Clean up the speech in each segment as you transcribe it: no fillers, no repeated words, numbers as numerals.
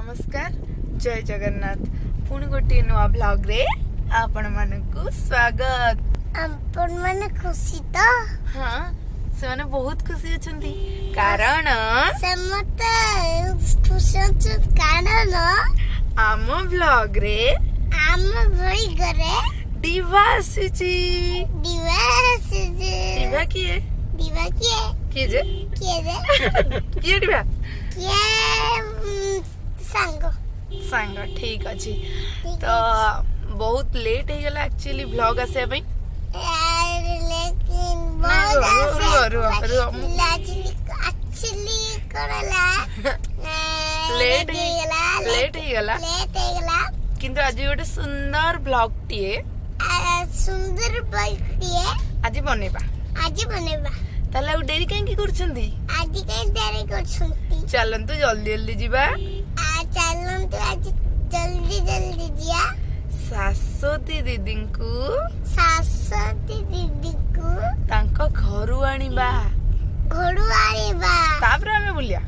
नमस्कार जय जगन्नाथ पुणी गोटे नुआ ब्लॉग रे आपण मानकु स्वागत। आपण माने खुशी तो हाँ से माने बहुत खुशी अछंती कारण समते खुशी अछंती कारण आम ब्लॉग रे आम भई करे दिवा आसीची दिवा किए किए जे किए दिवा सांग ठीक अच्छी तो बहुत लेट हो गला एक्चुअली ब्लॉग आसे भाई लेकिन लेट हो गला किंतु आज गोटे सुंदर ब्लॉग टीए आज बनेबा ताले आ डेरी काहे की करछंदी चलंतु जल्दी जल्दी जीवा आज जल्दी जिया सासोती दीदी को तांको घरु आनिबा तापरे हमें बुलिया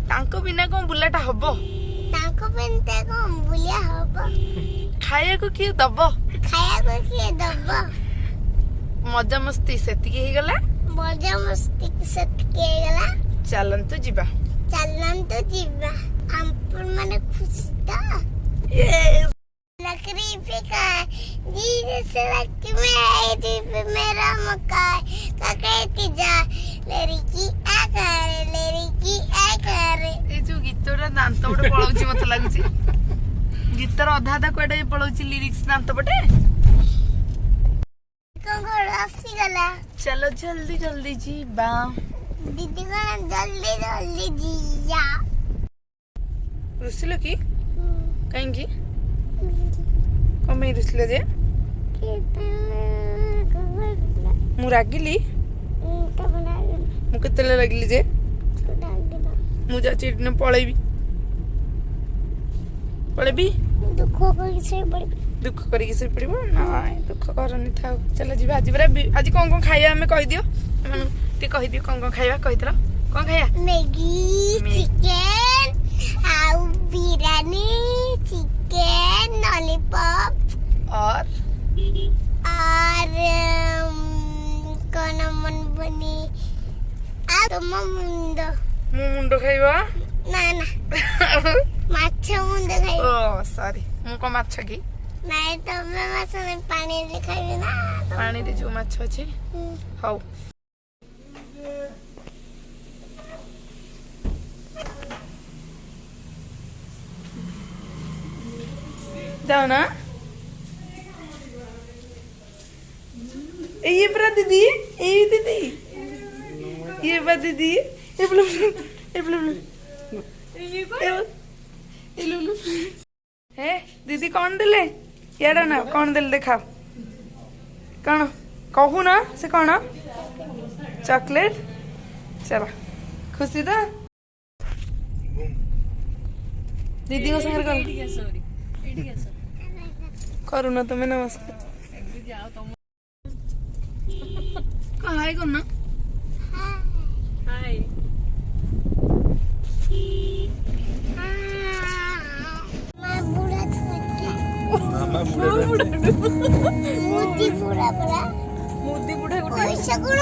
तांको बिना कोन बुलाटा हबो खाया को किए दबो मजा मस्ती सेतिकी हे गला चलंतु जीवा हम माने खुशी तो यस लकड़ी पे का धीरे से रख में मेरा मकान का कहती जा लड़की आ करे ए जो गीतरा दांत बटे पळौची मत लागुची गीतर अधा आधा कोडे पळौची लिरिक्स दांत बटे कौन घर आसी गला चलो जल्दी जल्दी जीवा दीदी का जल्दी जिया रुसिलो की कहीं की कमे रुसिलो जे मु रागिली मु केतले लागली जे मु जाची न पळेबी दुख करी से पड़िबो नाय दुख करनी था चलो जीवा आज कौन खाइया हमें कहि दियो मन टी कहि दियो कौन खाइबा कहितरा कौन खाइया मैगी चिकन आउ बिरयानी चिकन लॉलीपॉप और कौन मन बनी आ तो मुंडो खाइबा ना माछ मुंडो खाइ ओ सॉरी मु को माछ की नहीं तो मैं माछ नहीं पानी दे खाइबे ना पानी दे जो माछ अछि हाउ जाओ ना ये बरा दीदी ये बा दीदी ये ब्लू हे दीदी कौन दिले याडा ना कौन दिल देखा कौन कहू ना से कौन चॉकलेट चला खुशी तो दीदी को संग करू ना तुम्हें नमस्कार हाय करना हाय मोदी पूरा पैसा कौन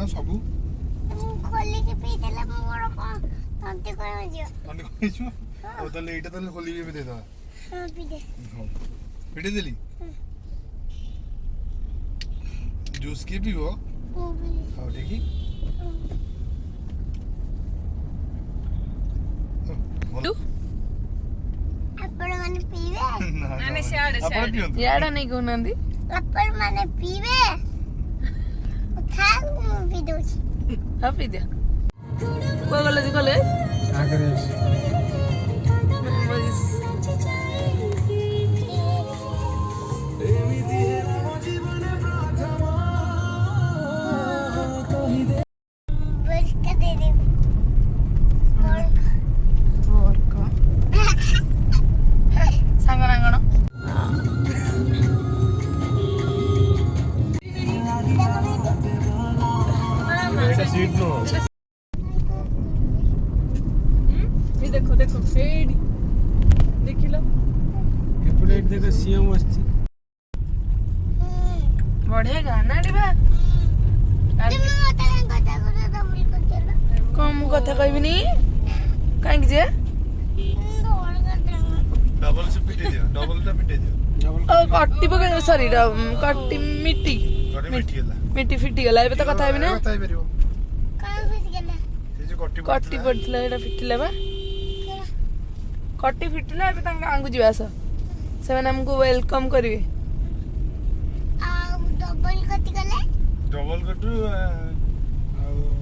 सबू खोली के पी देला मोर को तंते कर जियो तंते कर जियो ओ तले एटा तले खोली के दे दा हां पी दे पीटे देली जूस के पीबो हां देखी बोलो अपन माने पीवे माने शाड़ याडा नहीं कोनंदी अपन माने पीवे खाऊ पी दो हां पी दे को गले कॉलेज आगरे ये देखो देखो एडी देखिलो एपटे देखो सीएम आछि बढ़िया गाना डिबा कम कथा कहबिनी काहे जे डबल से पिटे दियो डबल टा पिटे दियो कट्टी पके सॉरी कट्टी मिट्टी गरे मिठी गेला मिट्टी फिटी गला एबे तो कथा हेबी ना कथा हेबरियो काहे फिस गेला से जे कट्टी कट्टी पड़थिला एटा फिटिला बा कट्टी फिटिला एबे तांगा आंगु जिवास सेवन हमको वेलकम करिवे आ डबल कति गेले डबल कटु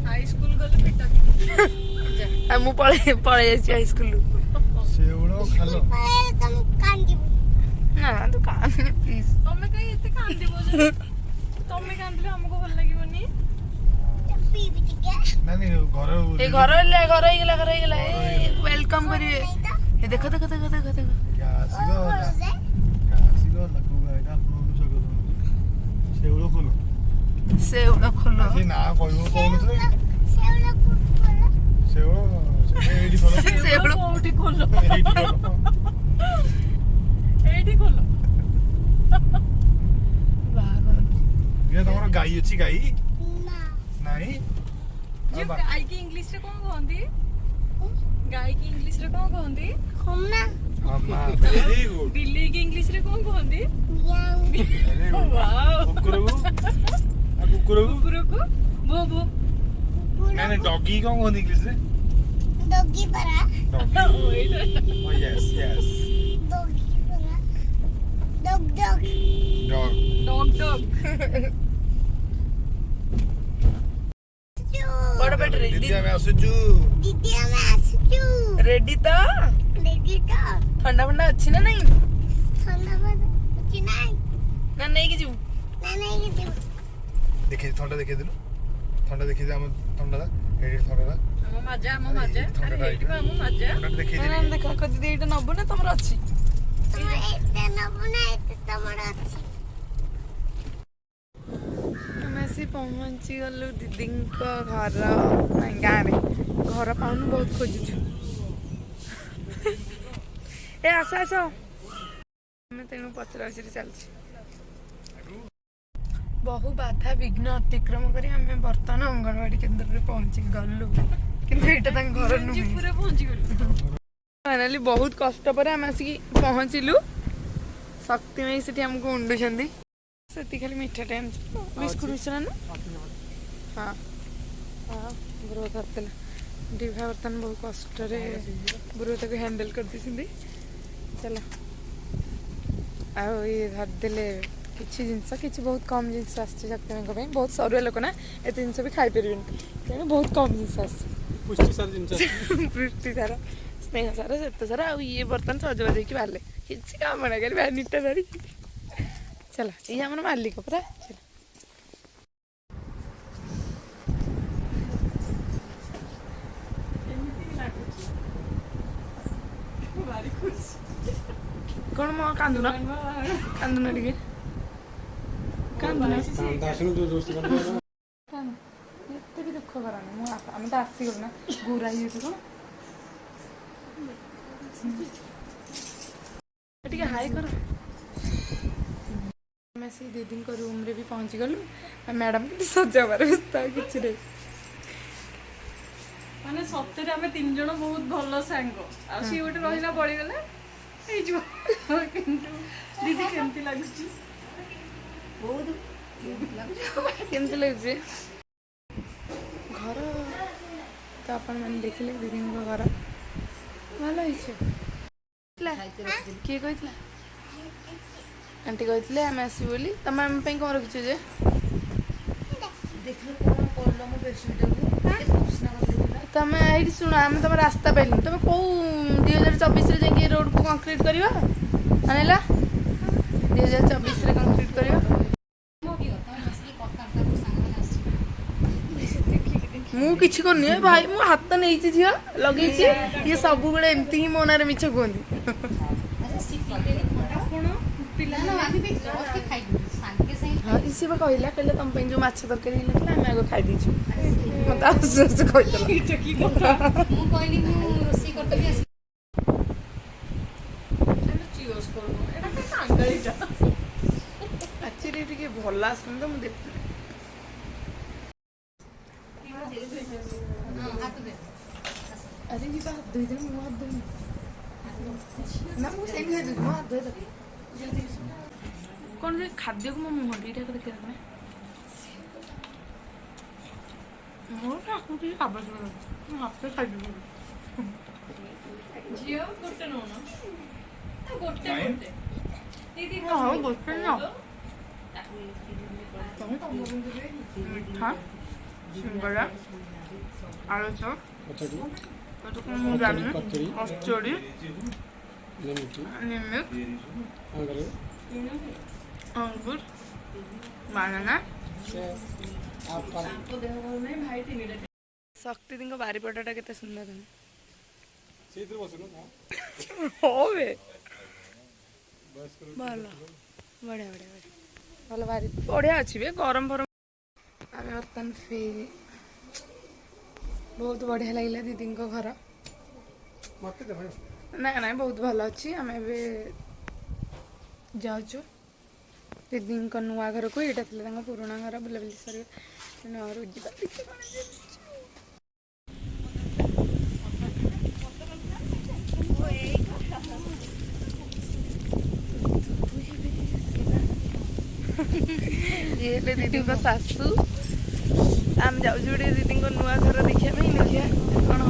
हाई स्कूल गले फिटा मु पळे पळे जाई हाई स्कूल सेउड़ो खालो वेलकम कांदी ना तू कान प्लीज तमे कहीं एते कांदी बोले तमे कांदले हमको भल लागिवनी पी बिटिके नानी घर ए घर हे गेला वेलकम करिवे ए देखो देखो देखो देखो देखो गासिगो गासिगो लगुगा एटा फोन सको सेउड़ो खोलो सेउडा खोलो ए ना कहबो कहनु सेवला कुटला सेउड़ो एडी खोलो सेउडा कोठी खोलो एडी खोलो एठी खोलो बागर ये तमरो गाई अछि गाई ना नाही जे गाय की इंग्लिश रे कोन कहंदी गाय की इंग्लिश रे कोन कहंदी खम्मा अम्मा वेरी गुड बिल्ली की इंग्लिश रे कोन कहंदी यां वेरी गुड वाओ कुकुरगु आ कुकुरगु कुकुर को बो बो नानी डॉगी कोन कोन इंग्लिश रे डॉगी परा डॉगी ओइटा ओ यस यस डॉगी परा डॉग डॉग डॉग डॉग बड़ बेट दीदी हमें आसुचु दीदी हमें आसुचु रेडी तो रेडी तो ठंडा फंडा अच्छी ना नहीं ठंडा बद चिनाई ना नहीं कि जीव ना नहीं कि देखे ठंडा देखे दिलो ठंडा देखे हम ठंडा दा एडी ठंडा दा हम मजा अरे एठी हम मजा ठंडा देखे ना दिली देखा कदी दे एटा नबो ना तमर अच्छी तुम एते नबुना एते तमरा अछि ଆମେ ଆସି ପହଞ୍ଚି ଗଲୁ ଦିଦିଙ୍କ ଘର ନାଇଁ ଗାଁରେ ଘର ପାଉନୁ ବହୁତ ଖୋଜୁଛୁ ଏ ଆସ ଆସ ଆମେ ତେଣୁ ପଚରା ପଚରି ଚାଲିଛି ବହୁ ବାଧା ବିଘ୍ନ ଅତିକ୍ରମ କରି ଆମେ ବର୍ତ୍ତମାନ ଅଙ୍ଗନବାଡି କେନ୍ଦ୍ରରେ ପହଞ୍ଚି ଗଲୁ କିନ୍ତୁ ଏଇଟା ତାଙ୍କ ଘର ନୁହେଁ ପୁରା ପହଞ୍ଚି ଗଲୁ ଫାଇନାଲି ବହୁତ କଷ୍ଟ ପରେ ଆମେ ଆସିକି ପହଞ୍ଚିଲୁ ଶକ୍ତିମୟୀ ସେଠି ଆମକୁ ଉଣ୍ଡୁଛନ୍ତି ସେଠି ଖାଲି ମିଠାଟେ ଆଣିଛୁ ବିସ୍କୁଟ ମିଶ୍ର ନା ହଁ ହଁ ବ୍ରୋ ଧରିଥିଲା ଡିଭା ବର୍ତ୍ତମାନ ବହୁ କଷ୍ଟରେ ବ୍ରୋ ତାକୁ ହ୍ୟାଣ୍ଡେଲ କରିଦେଇଛନ୍ତି ଚାଲ ଆଉ ଇଏ ଧରିଦେଲେ କିଛି ଜିନିଷ କିଛି ବହୁତ କମ୍ ଜିନିଷ ଆସିଛି ଶକ୍ତିମୟୀଙ୍କ ପାଇଁ ବହୁତ ସରୁଆ ଲୋକ ନା ଏତେ ଜିନିଷ ବି ଖାଇପାରିବେନି ତେଣୁ ବହୁତ କମ୍ ଜିନିଷ ଆସିଛି ପୃଷ୍ଟି ସାର ସ୍ନେହ ସାର ଶ୍ଵେତ ସାର ଆଉ ଇଏ ବର୍ତ୍ତମାନ ସଜବାଜ ହେଇକି ବାହାରିଲେ କିଛି କାମ ନା କରି ନିଟା ଧରିକି चला ये हमर मालिक परा चल कौन मो कांदुना टिके कांदुना एते भी दुख करानी मु हम तो आसी गल ना गुरा ही तो टिके हाई कर से दीदी को रूम रे भी पहुंची गलु मैडम के सजाबार व्यवस्था किछि रे माने सप्ताहे हमें तीन जण बहुत भलो सांग आ सी गोटे रहिला पड़ी गले ए जो किंतु दीदी केमती लागुची बहुत केमती लगे घर तो अपन मैंने देखले दीदी को घर भल किए कहला आंटी कहते आम आसू बोली तुम आम कौन रखिछ जे तुम ये शुण आम तुम रास्ता पाइल तुम कौ 2024 जाए रोड को कंक्रीट करवा अनेला 2024 कंक्रीट करवा मु किछि करनी भाई मु हाथ नहीं झियो लगे ये सब बेले एमती ही मो ना मिछ कहती हाँ इसी में कहला कहले तुम जो माछ तरकारी होता आम आगे खाई दीचु मत कहली ଚିଓସ୍ କରୁନୁ ଏଟା ତ କାଙ୍ଗାଳିଟା ଆକ୍ଚୁଆଲି ଟିକେ ଭଲ ଆସୁନି ତ ମୁଁ ଦେଖୁନି। ଆରେ ଯିବା ହାତ ଧୋଇଦେବି ମୁଁ ହାତ ଧୋଇନି ନା ମୁଁ ସେଇଠି ଖାଇଦେବି ମୁଁ ହାତ ଧୋଇଦେବି କ'ଣ ଯେ ଖାଦ୍ୟକୁ ମୋ ମୁହଁ ଦୁଇଟାକୁ ଦେଖିବା ପାଇଁ ମୋର ତାକୁ ଟିକେ ଆବଶ୍ୟକ ଅଛି ମୁଁ ହାତରେ ଖାଇଦେବି। ଝିଅ ଗୋଟେ ନଉନ ଗୋଟେ ଦିଦି ହଉ ଗୋଟେ ନା ମିଠା ସିଙ୍ଗଡ଼ା ଆଳୁଚପ ମୁଁ ଜାଣିନି କଚୋଡ଼ି ନିମିକ୍ ଅଙ୍ଗୁର ବାନାନା ଶକ୍ତି ଦିଙ୍କ ବାରିପଟଟା କେତେ ସୁନ୍ଦର ହଉ ବେ ଭଲ ବଢ଼ିଆ ବଢ଼ିଆ ବଢ଼ିଆ ଭଲ ବାରି ବଢ଼ିଆ ଅଛି ବେ ଗରମ ଫରମ ଆମେ ବର୍ତ୍ତମାନ ଫେରି ବହୁତ ବଢ଼ିଆ ଲାଗିଲା ଦିଦିଙ୍କ ଘର ନାଇଁ ନାଇଁ ବହୁତ ଭଲ ଅଛି ଆମେ ଏବେ ଯାଉଛୁ ଦିଦିଙ୍କ ନୂଆ ଘରକୁ ଏଇଟା ଥିଲା ତାଙ୍କ ପୁରୁଣା ଘର ବୁଲାବୁଲି ସରିବ ନୂଆ ଘରକୁ ଯିବା ये हेले दीदी शाशु आम जाऊँ गोटे दीदी नुआ घर देखा देखिए कौन हो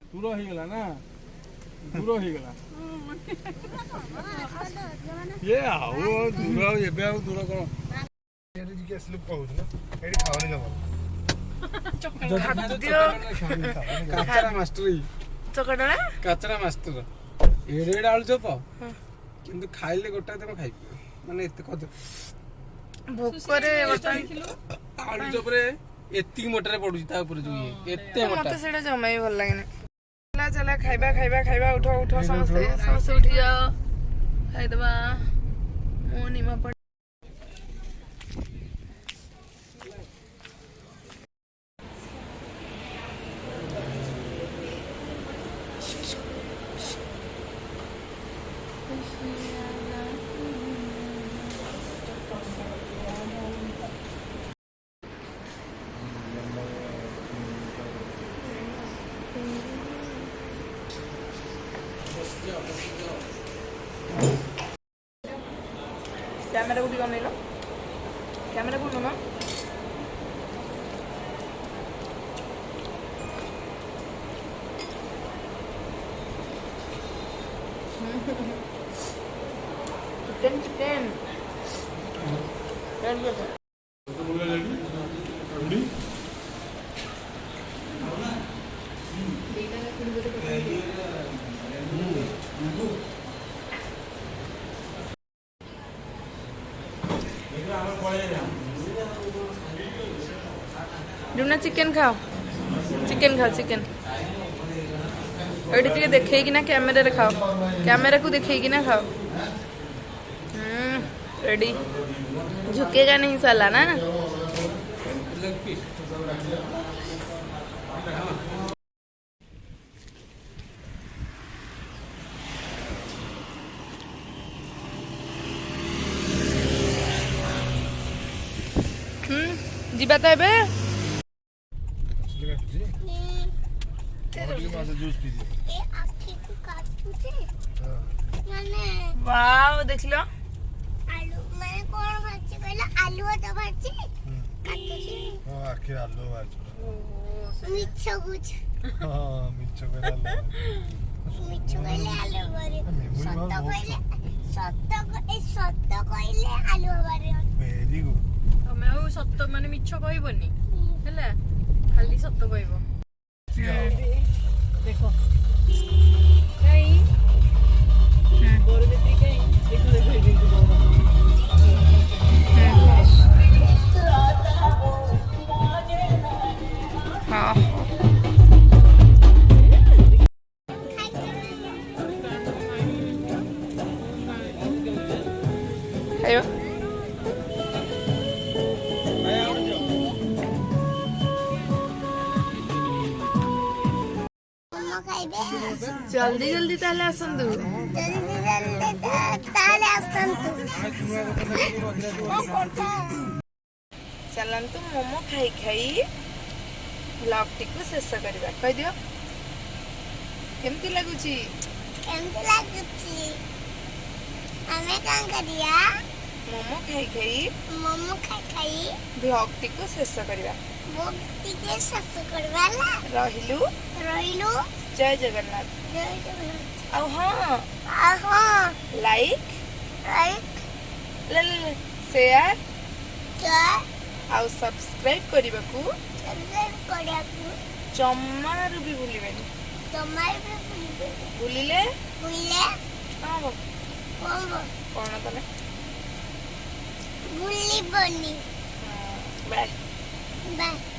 दूर हो गला ना दूर हो गला ये आओ दूर आओ एबे आओ दूर कोन एडी जी असली कहू ना एडी खावनी जमा काचरा मास्टर चकटणा काचरा मास्टर एडे एडे आलू चप किंतु खाइले गोटा दिन खाइ माने एते कद भोकरे आलू चप रे एत्ती मोटरे पडुची ता ऊपर जो ये एत्ते मोटा मते सेडा जमाई भल लागेना चला चला खाइबा खाइबा खाइबा उठो उठो समस्त समस्त उठी जाओ खाइ दबा मो निमा पड़ कैमरा को दिखा मेरा कैमरा को ना चिकन चिकन जुना चिकन खाओ चिकन चिकन एटी टे देखे कि ना कैमरा रे खाओ कैमरा को देखे कि ना खाओ रेडी झुकेगा नहीं साला ना जीवा तो एबे जूस पी दे ए आखी को काटू छे माने वाओ देख लो आलू ମାନେ କଣ ଭାଜି କହିଲା ଆଲୁ ତ ଭାଜି କାଟୁଛି ହଁ ଆଖି ଆଲୁ ବାଜୁ ମିଛ କହୁଛ ହଁ ମିଛ କହିଲା ମିଛ କହିଲେ ଆଲୁ ବାରି memory ସତ power ବହୁତ କହିଲେ ସତ କହିଲେ ଆଲୁ ବାରି ଭେରି ଗୁଡ୍ ତମେ ଆଉ ସତ ମାନେ ମିଛ କହିବନି ହେଲା ଖାଲି ସତ କହିବ ଦେଖ କାଇଁ ବରବେତ୍ରୀ କାଇଁ ଦେଖ ଦେଖ ଏଇଠି ହଁ ଖାଇବା ମୋମୋ ଖାଇବେ ଜଲ୍ଦି ଜଲ୍ଦି ତାହେଲେ ଆସନ୍ତୁ ତାହେଲେ ଆସନ୍ତୁ ଚାଲନ୍ତୁ ମୋମୋ ଖାଇ ଖାଇ ବ୍ଲଗଟିକୁ ଶେଷ କରିବା କହିଦିଅ କେମିତି ଲାଗୁଛି କେମିତି ଲାଗୁଛି ଆମେ କଣ କରିବା ମୋମୋ ଖାଇ ଖାଇ ମୋମୋ ଖାଇ ବ୍ଲଗଟିକୁ ଶେଷ କରିବା ବହୁତ ଟିକେ ଶେଷ କରିବା ହେଲା ରହିଲୁ ରହିଲୁ ଜୟ ଜଗନ୍ନାଥ ଜୟ ଜଗନ୍ନାଥ ଆଉ ହଁ ହଁ ଲାଇକ୍ ରାଇଟ୍ ସେୟାର ଚାର ଆଉ ସବସ୍କ୍ରାଇବ୍ କରିବାକୁ ସବସ୍କ୍ରାଇବ୍ କରିବାକୁ ଜମାରୁ ବି ଭୁଲିବେନି ତମର ବି ଭୁଲିବେ ଭୁଲିଲେ ଭୁଲିଲେ ହଁ କଣ ତମେ ଭୁଲିବନି ବାଏ ବାଏ